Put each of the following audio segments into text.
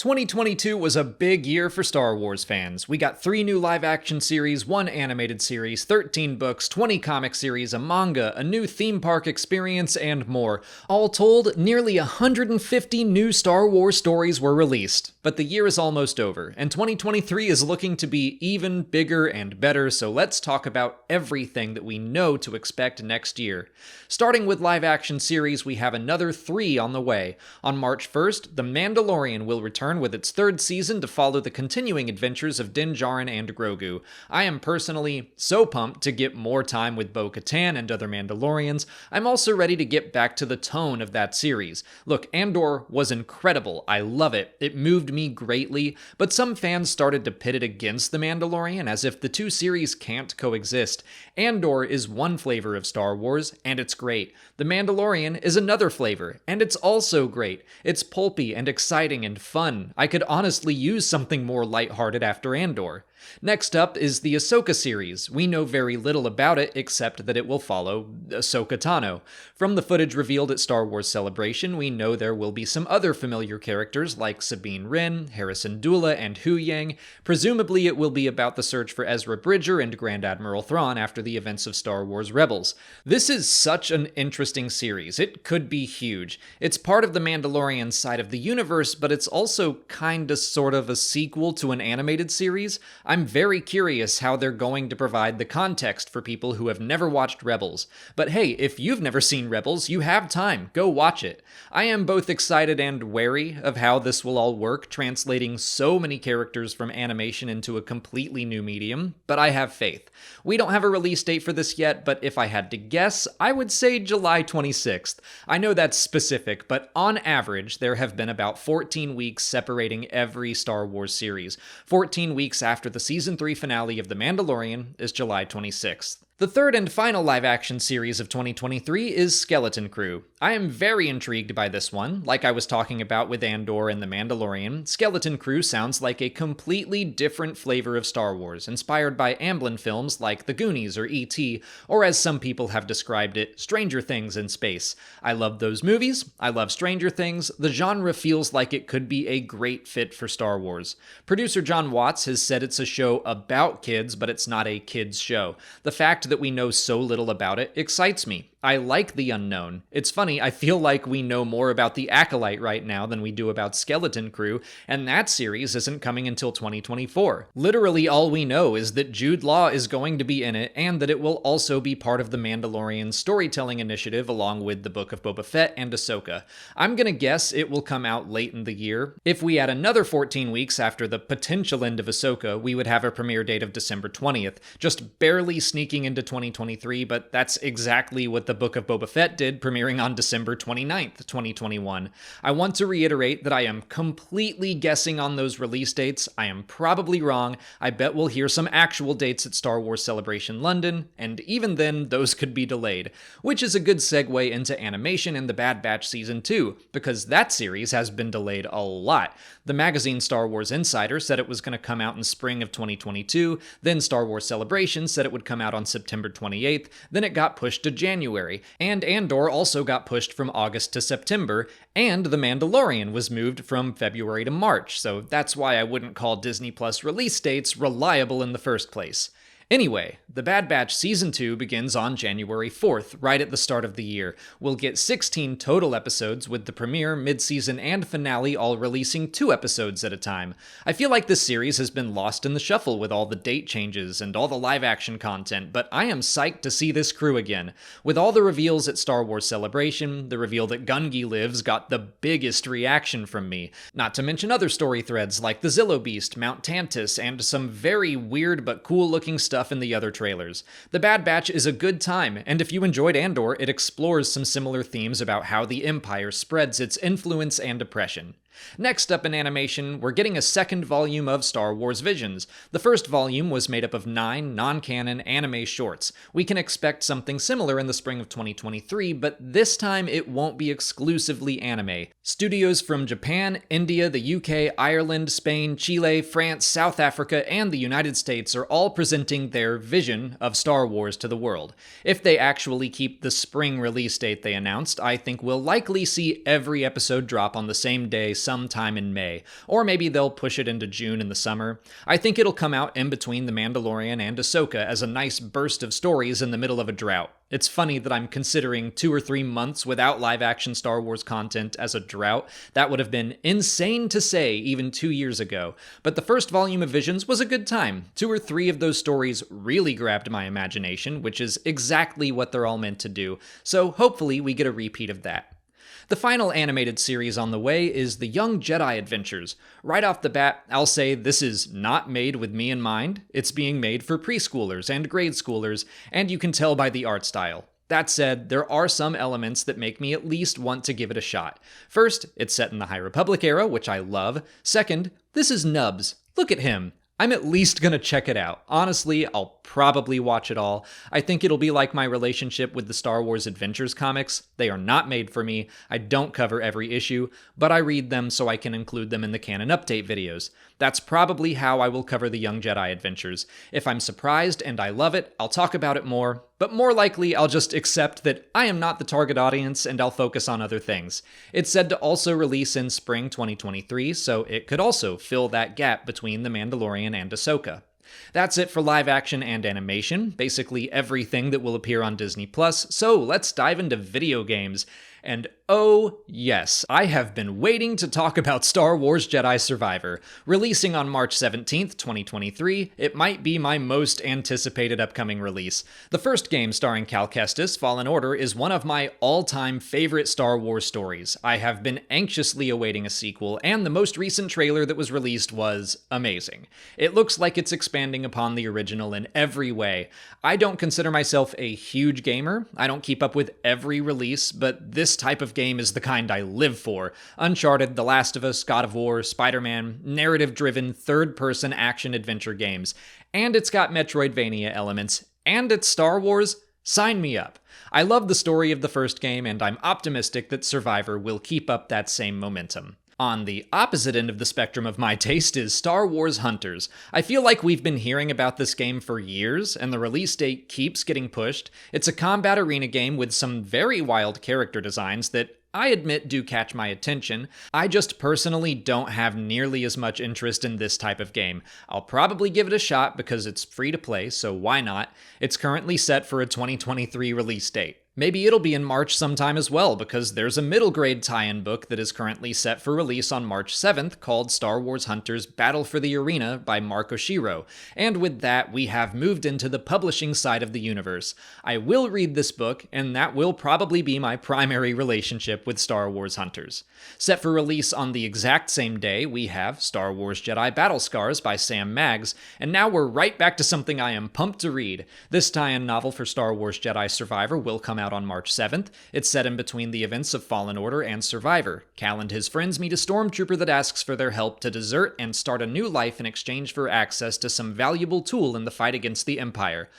2022 was a big year for Star Wars fans. We got 3 new live-action series, 1 animated series, 13 books, 20 comic series, a manga, a new theme park experience, and more. All told, nearly 150 new Star Wars stories were released. But the year is almost over, and 2023 is looking to be even bigger and better, so let's talk about everything that we know to expect next year. Starting with live-action series, we have another 3 on the way. On March 1st, The Mandalorian will return with its 3rd season to follow the continuing adventures of Din Djarin and Grogu. I am personally so pumped to get more time with Bo-Katan and other Mandalorians. I'm also ready to get back to the tone of that series. Look, Andor was incredible. I love it. It moved me greatly, but some fans started to pit it against The Mandalorian as if the two series can't coexist. Andor is one flavor of Star Wars, and it's great. The Mandalorian is another flavor, and it's also great. It's pulpy and exciting and fun. I could honestly use something more lighthearted after Andor. Next up is the Ahsoka series. We know very little about it except that it will follow Ahsoka Tano. From the footage revealed at Star Wars Celebration, we know there will be some other familiar characters like Sabine Wren, Harrison Dula, and Hu Yang. Presumably it will be about the search for Ezra Bridger and Grand Admiral Thrawn after the events of Star Wars Rebels. This is such an interesting series. It could be huge. It's part of the Mandalorian side of the universe, but it's also kinda sort of a sequel to an animated series. I'm very curious how they're going to provide the context for people who have never watched Rebels. But hey, if you've never seen Rebels, you have time. Go watch it. I am both excited and wary of how this will all work, translating so many characters from animation into a completely new medium, but I have faith. We don't have a release date for this yet, but if I had to guess, I would say July 26th. I know that's specific, but on average, there have been about 14 weeks separating every Star Wars series. 14 weeks after the Season 3 finale of The Mandalorian is July 26th. The third and final live-action series of 2023 is Skeleton Crew. I am very intrigued by this one. Like I was talking about with Andor and The Mandalorian, Skeleton Crew sounds like a completely different flavor of Star Wars, inspired by Amblin films like The Goonies or E.T., or as some people have described it, Stranger Things in space. I love those movies. I love Stranger Things. The genre feels like it could be a great fit for Star Wars. Producer John Watts has said it's a show about kids, but it's not a kids show. The fact that we know so little about it excites me. I like the unknown. It's funny, I feel like we know more about The Acolyte right now than we do about Skeleton Crew, and that series isn't coming until 2024. Literally all we know is that Jude Law is going to be in it, and that it will also be part of the Mandalorian storytelling initiative along with the Book of Boba Fett and Ahsoka. I'm gonna guess it will come out late in the year. If we add another 14 weeks after the potential end of Ahsoka, we would have a premiere date of December 20th, just barely sneaking into 2023, but that's exactly what the Book of Boba Fett did, premiering on December 29th, 2021. I want to reiterate that I am completely guessing on those release dates. I am probably wrong. I bet we'll hear some actual dates at Star Wars Celebration London, and even then, those could be delayed. Which is a good segue into animation in The Bad Batch Season 2, because that series has been delayed a lot. The magazine Star Wars Insider said it was going to come out in spring of 2022, then Star Wars Celebration said it would come out on September 28th, then it got pushed to January, and Andor also got pushed from August to September, and The Mandalorian was moved from February to March, so that's why I wouldn't call Disney Plus release dates reliable in the first place. Anyway, The Bad Batch Season 2 begins on January 4th, right at the start of the year. We'll get 16 total episodes, with the premiere, mid-season, and finale all releasing 2 episodes at a time. I feel like this series has been lost in the shuffle with all the date changes and all the live-action content, but I am psyched to see this crew again. With all the reveals at Star Wars Celebration, the reveal that Gungi lives got the biggest reaction from me. Not to mention other story threads like the Zillo Beast, Mount Tantus, and some very weird but cool-looking stuff in the other trailers. The Bad Batch is a good time, and if you enjoyed Andor, it explores some similar themes about how the Empire spreads its influence and oppression. Next up in animation, we're getting a second volume of Star Wars Visions. The first volume was made up of 9 non-canon anime shorts. We can expect something similar in the spring of 2023, but this time it won't be exclusively anime. Studios from Japan, India, the UK, Ireland, Spain, Chile, France, South Africa, and the United States are all presenting their vision of Star Wars to the world. If they actually keep the spring release date they announced, I think we'll likely see every episode drop on the same day, sometime in May, or maybe they'll push it into June in the summer. I think it'll come out in between The Mandalorian and Ahsoka as a nice burst of stories in the middle of a drought. It's funny that I'm considering 2 or 3 months without live-action Star Wars content as a drought. That would have been insane to say even 2 years ago. But the first volume of Visions was a good time. 2 or 3 of those stories really grabbed my imagination, which is exactly what they're all meant to do. So hopefully we get a repeat of that. The final animated series on the way is The Young Jedi Adventures. Right off the bat, I'll say this is not made with me in mind. It's being made for preschoolers and grade schoolers, and you can tell by the art style. That said, there are some elements that make me at least want to give it a shot. First, it's set in the High Republic era, which I love. Second, this is Nubs. Look at him. I'm at least gonna check it out. Honestly, I'll probably watch it all. I think it'll be like my relationship with the Star Wars Adventures comics. They are not made for me. I don't cover every issue, but I read them so I can include them in the canon update videos. That's probably how I will cover the Young Jedi Adventures. If I'm surprised and I love it, I'll talk about it more, but more likely I'll just accept that I am not the target audience and I'll focus on other things. It's said to also release in spring 2023, so it could also fill that gap between The Mandalorian and Ahsoka. That's it for live action and animation, basically everything that will appear on Disney+, so let's dive into video games. And oh yes, I have been waiting to talk about Star Wars Jedi Survivor. Releasing on March 17th, 2023, it might be my most anticipated upcoming release. The first game starring Cal Kestis, Fallen Order, is one of my all-time favorite Star Wars stories. I have been anxiously awaiting a sequel, and the most recent trailer that was released was amazing. It looks like it's expanding upon the original in every way. I don't consider myself a huge gamer. I don't keep up with every release, but this type of game is the kind I live for. Uncharted, The Last of Us, God of War, Spider-Man, narrative-driven, third-person action-adventure games. And it's got Metroidvania elements. And it's Star Wars. Sign me up. I love the story of the first game, and I'm optimistic that Survivor will keep up that same momentum. On the opposite end of the spectrum of my taste is Star Wars Hunters. I feel like we've been hearing about this game for years, and the release date keeps getting pushed. It's a combat arena game with some very wild character designs that I admit do catch my attention. I just personally don't have nearly as much interest in this type of game. I'll probably give it a shot because it's free to play, so why not? It's currently set for a 2023 release date. Maybe it'll be in March sometime as well, because there's a middle grade tie-in book that is currently set for release on March 7th called Star Wars Hunters Battle for the Arena by Mark Oshiro, and with that we have moved into the publishing side of the universe. I will read this book, and that will probably be my primary relationship with Star Wars Hunters. Set for release on the exact same day, we have Star Wars Jedi Battle Scars by Sam Maggs, and now we're right back to something I am pumped to read. This tie-in novel for Star Wars Jedi Survivor will come out on March 7th. It's set in between the events of Fallen Order and Survivor. Cal and his friends meet a stormtrooper that asks for their help to desert and start a new life in exchange for access to some valuable tool in the fight against the Empire.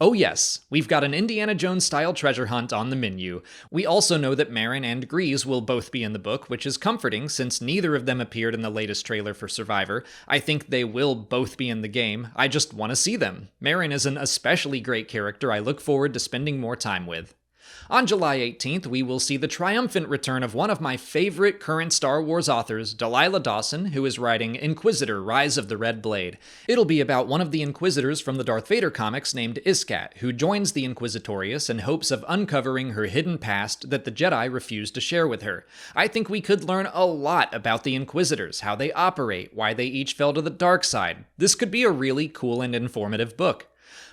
Oh yes, we've got an Indiana Jones-style treasure hunt on the menu. We also know that Marin and Grease will both be in the book, which is comforting since neither of them appeared in the latest trailer for Survivor. I think they will both be in the game. I just want to see them. Marin is an especially great character I look forward to spending more time with. On July 18th, we will see the triumphant return of one of my favorite current Star Wars authors, Delilah Dawson, who is writing Inquisitor: Rise of the Red Blade. It'll be about one of the Inquisitors from the Darth Vader comics named Iskat, who joins the Inquisitorius in hopes of uncovering her hidden past that the Jedi refused to share with her. I think we could learn a lot about the Inquisitors, how they operate, why they each fell to the dark side. This could be a really cool and informative book.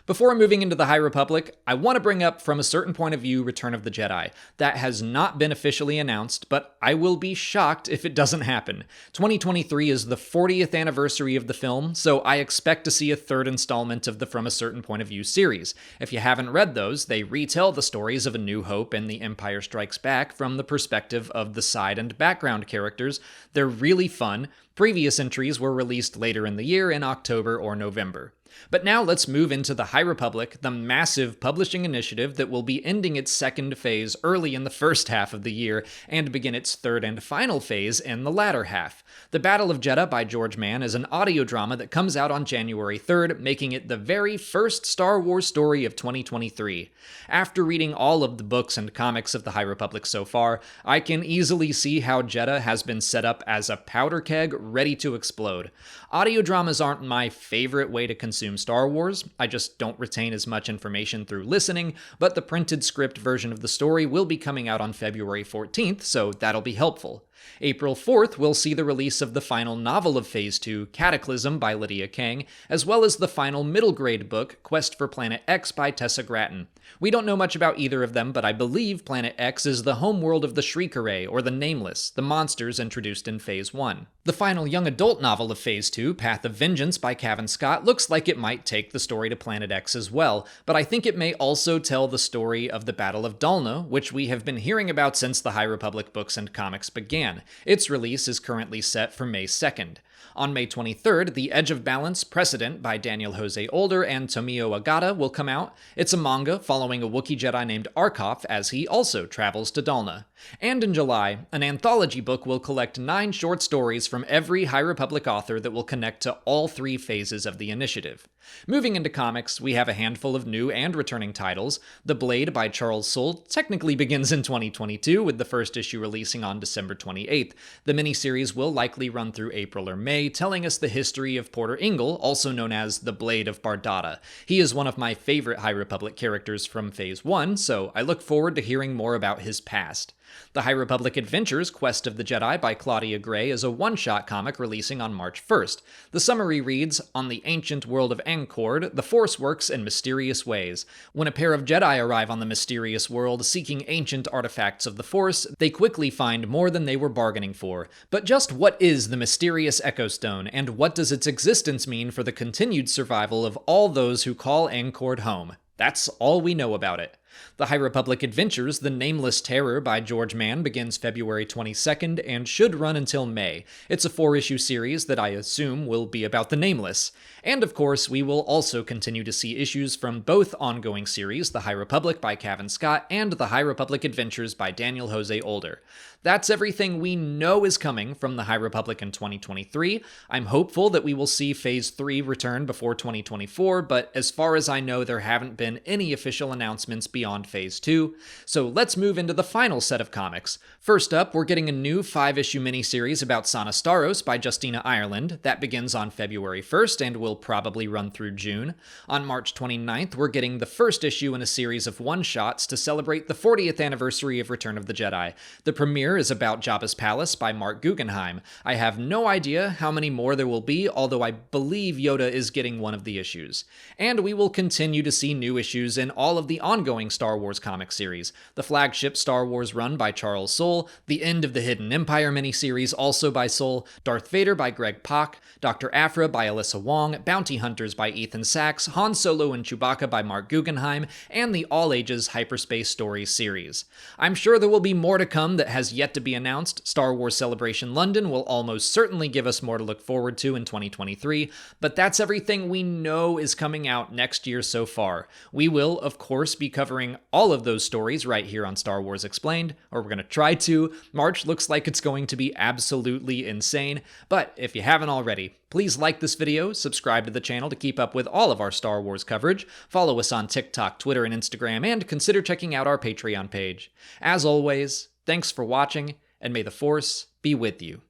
Before moving into the High Republic, I want to bring up From a Certain Point of View Return of the Jedi. That has not been officially announced, but I will be shocked if it doesn't happen. 2023 is the 40th anniversary of the film, so I expect to see a third installment of the From a Certain Point of View series. If you haven't read those, they retell the stories of A New Hope and The Empire Strikes Back from the perspective of the side and background characters. They're really fun. Previous entries were released later in the year in October or November. But now let's move into the High Republic, the massive publishing initiative that will be ending its second phase early in the first half of the year and begin its third and final phase in the latter half. The Battle of Jedha by George Mann is an audio drama that comes out on January 3rd, making it the very first Star Wars story of 2023. After reading all of the books and comics of the High Republic so far, I can easily see how Jedha has been set up as a powder keg ready to explode. Audio dramas aren't my favorite way to consume Star Wars. I just don't retain as much information through listening, but the printed script version of the story will be coming out on February 14th, so that'll be helpful. April 4th will see the release of the final novel of Phase 2, Cataclysm by Lydia Kang, as well as the final middle grade book, Quest for Planet X by Tessa Gratton. We don't know much about either of them, but I believe Planet X is the homeworld of the Shriekeray, or the Nameless, the monsters introduced in Phase 1. The final young adult novel of Phase 2, Path of Vengeance by Cavan Scott, looks like it might take the story to Planet X as well, but I think it may also tell the story of the Battle of Dalna, which we have been hearing about since the High Republic books and comics began. Its release is currently set for May 2nd. On May 23rd, The Edge of Balance: Precedent by Daniel Jose Older and Tomio Agata will come out. It's a manga following a Wookiee Jedi named Arkoff as he also travels to Dalna. And in July, an anthology book will collect 9 short stories from every High Republic author that will connect to all 3 phases of the initiative. Moving into comics, we have a handful of new and returning titles. The Blade by Charles Soule technically begins in 2022, with the first issue releasing on December 28th. The miniseries will likely run through April or May, telling us the history of Porter Engle, also known as the Blade of Bardata. He is one of my favorite High Republic characters from Phase 1, so I look forward to hearing more about his past. The High Republic Adventures: Quest of the Jedi by Claudia Gray is a one-shot comic releasing on March 1st. The summary reads, "On the ancient world of Ancord, the Force works in mysterious ways. When a pair of Jedi arrive on the mysterious world seeking ancient artifacts of the Force, they quickly find more than they were bargaining for. But just what is the mysterious Echo Stone, and what does its existence mean for the continued survival of all those who call Ancord home? That's all we know about it." The High Republic Adventures: The Nameless Terror by George Mann begins February 22nd and should run until May. It's a 4-issue series that I assume will be about the Nameless. And of course, we will also continue to see issues from both ongoing series, The High Republic by Cavan Scott and The High Republic Adventures by Daniel Jose Older. That's everything we know is coming from the High Republic in 2023. I'm hopeful that we will see Phase 3 return before 2024, but as far as I know, there haven't been any official announcements beyond Phase 2. So let's move into the final set of comics. First up, we're getting a new 5-issue miniseries about Sana Starros by Justina Ireland. That begins on February 1st and will probably run through June. On March 29th, we're getting the first issue in a series of one-shots to celebrate the 40th anniversary of Return of the Jedi. The premiere is about Jabba's Palace by Mark Guggenheim. I have no idea how many more there will be, although I believe Yoda is getting one of the issues. And we will continue to see new issues in all of the ongoing Star Wars comic series. The flagship Star Wars run by Charles Soule, the End of the Hidden Empire miniseries also by Soule, Darth Vader by Greg Pak, Dr. Aphra by Alyssa Wong, Bounty Hunters by Ethan Sachs, Han Solo and Chewbacca by Mark Guggenheim, and the all-ages Hyperspace Stories series. I'm sure there will be more to come that has yet to be announced. Star Wars Celebration London will almost certainly give us more to look forward to in 2023, but that's everything we know is coming out next year so far. We will, of course, be covering all of those stories right here on Star Wars Explained, or we're going to try to. March looks like it's going to be absolutely insane, but if you haven't already, please like this video, subscribe to the channel to keep up with all of our Star Wars coverage, follow us on TikTok, Twitter, and Instagram, and consider checking out our Patreon page. As always, thanks for watching, and may the Force be with you.